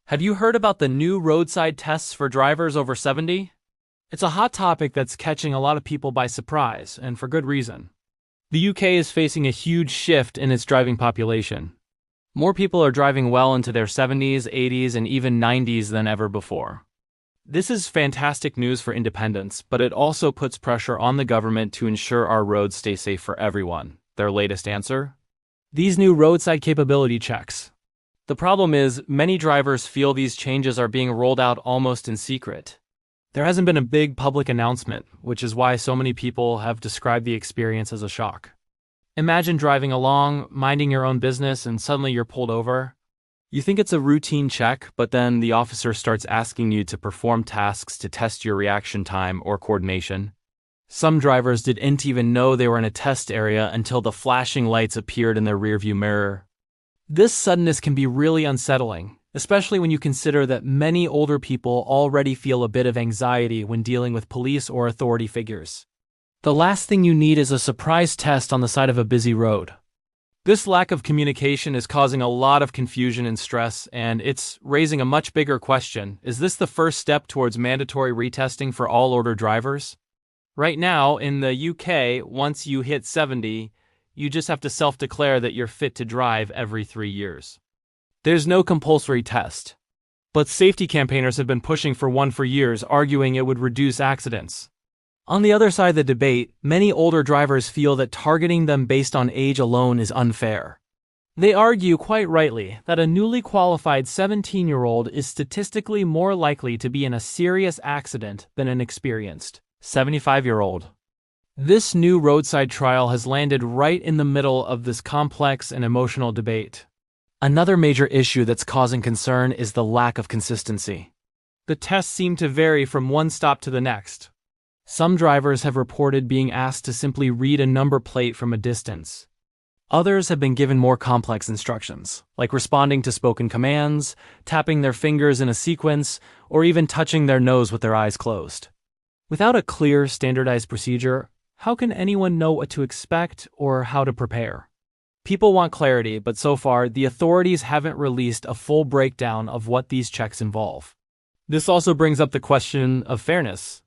Have you heard about the new roadside tests for drivers over 70? It's a hot topic that's catching a lot of people by surprise, and for good reason. The UK is facing a huge shift in its driving population. More people are driving well into their 70s, 80s, and even 90s than ever before. This is fantastic news for independents, but it also puts pressure on the government to ensure our roads stay safe for everyone. Their latest answer? These new roadside capability checks. The problem is, many drivers feel these changes are being rolled out almost in secret. There hasn't been a big public announcement, which is why so many people have described the experience as a shock. Imagine driving along, minding your own business, and suddenly you're pulled over. You think it's a routine check, but then the officer starts asking you to perform tasks to test your reaction time or coordination. Some drivers didn't even know they were in a test area until the flashing lights appeared in their rearview mirror. This suddenness can be really unsettling, especially when you consider that many older people already feel a bit of anxiety when dealing with police or authority figures. The last thing you need is a surprise test on the side of a busy road. This lack of communication is causing a lot of confusion and stress, and it's raising a much bigger question. Is this the first step towards mandatory retesting for all older drivers? Right now, in the UK, once you hit 70, you just have to self-declare that you're fit to drive every 3 years. There's no compulsory test. But safety campaigners have been pushing for one for years, arguing it would reduce accidents. On the other side of the debate, many older drivers feel that targeting them based on age alone is unfair. They argue quite rightly that a newly qualified 17-year-old is statistically more likely to be in a serious accident than an experienced 75-year-old. This new roadside trial has landed right in the middle of this complex and emotional debate. Another major issue that's causing concern is the lack of consistency. The tests seem to vary from one stop to the next. Some drivers have reported being asked to simply read a number plate from a distance. Others have been given more complex instructions, like responding to spoken commands, tapping their fingers in a sequence, or even touching their nose with their eyes closed. Without a clear, standardized procedure, how can anyone know what to expect or how to prepare? People want clarity, but so far, the authorities haven't released a full breakdown of what these checks involve. This also brings up the question of fairness.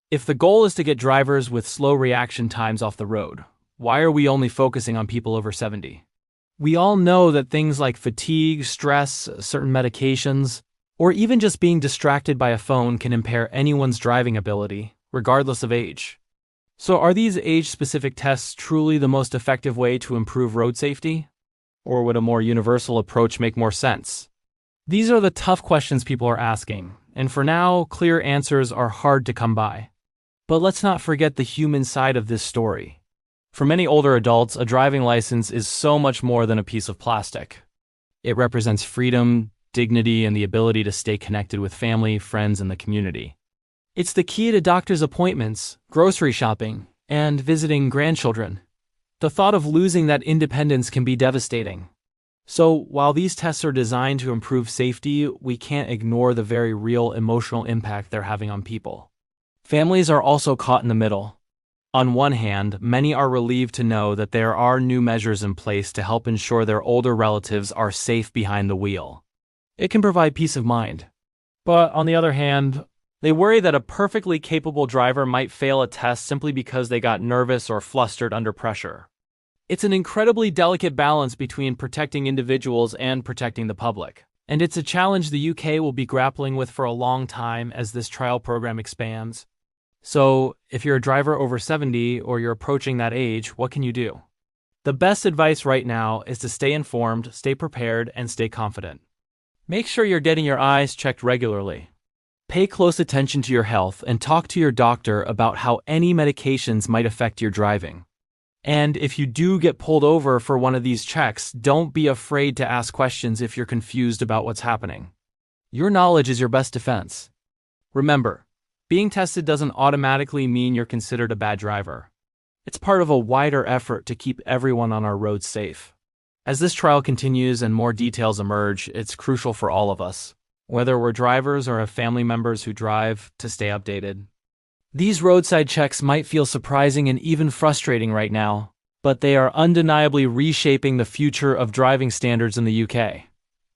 If the goal is to get drivers with slow reaction times off the road, why are we only focusing on people over 70? We all know that things like fatigue, stress, certain medications, or even just being distracted by a phone can impair anyone's driving ability, regardless of age. So are these age-specific tests truly the most effective way to improve road safety? Or would a more universal approach make more sense? These are the tough questions people are asking, and for now, clear answers are hard to come by. But let's not forget the human side of this story. For many older adults, a driving license is so much more than a piece of plastic. It represents freedom, dignity, and the ability to stay connected with family, friends, and the community. It's the key to doctor's appointments, grocery shopping, and visiting grandchildren. The thought of losing that independence can be devastating. So, while these tests are designed to improve safety, we can't ignore the very real emotional impact they're having on people. Families are also caught in the middle. On one hand, many are relieved to know that there are new measures in place to help ensure their older relatives are safe behind the wheel. It can provide peace of mind. But on the other hand, they worry that a perfectly capable driver might fail a test simply because they got nervous or flustered under pressure. It's an incredibly delicate balance between protecting individuals and protecting the public. And it's a challenge the UK will be grappling with for a long time as this trial program expands. So, if you're a driver over 70 or you're approaching that age, what can you do? The best advice right now is to stay informed, stay prepared, and stay confident. Make sure you're getting your eyes checked regularly. Pay close attention to your health and talk to your doctor about how any medications might affect your driving. And if you do get pulled over for one of these checks, don't be afraid to ask questions if you're confused about what's happening. Your knowledge is your best defense. Remember, being tested doesn't automatically mean you're considered a bad driver. It's part of a wider effort to keep everyone on our roads safe. As this trial continues and more details emerge, it's crucial for all of us, whether we're drivers or have family members who drive, to stay updated. These roadside checks might feel surprising and even frustrating right now, but they are undeniably reshaping the future of driving standards in the UK.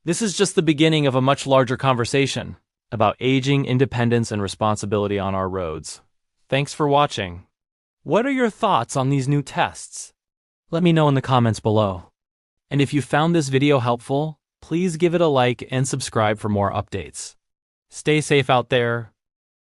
This is just the beginning of a much larger conversation about aging, independence, and responsibility on our roads. Thanks for watching. What are your thoughts on these new tests? Let me know in the comments below. And if you found this video helpful, please give it a like and subscribe for more updates. Stay safe out there.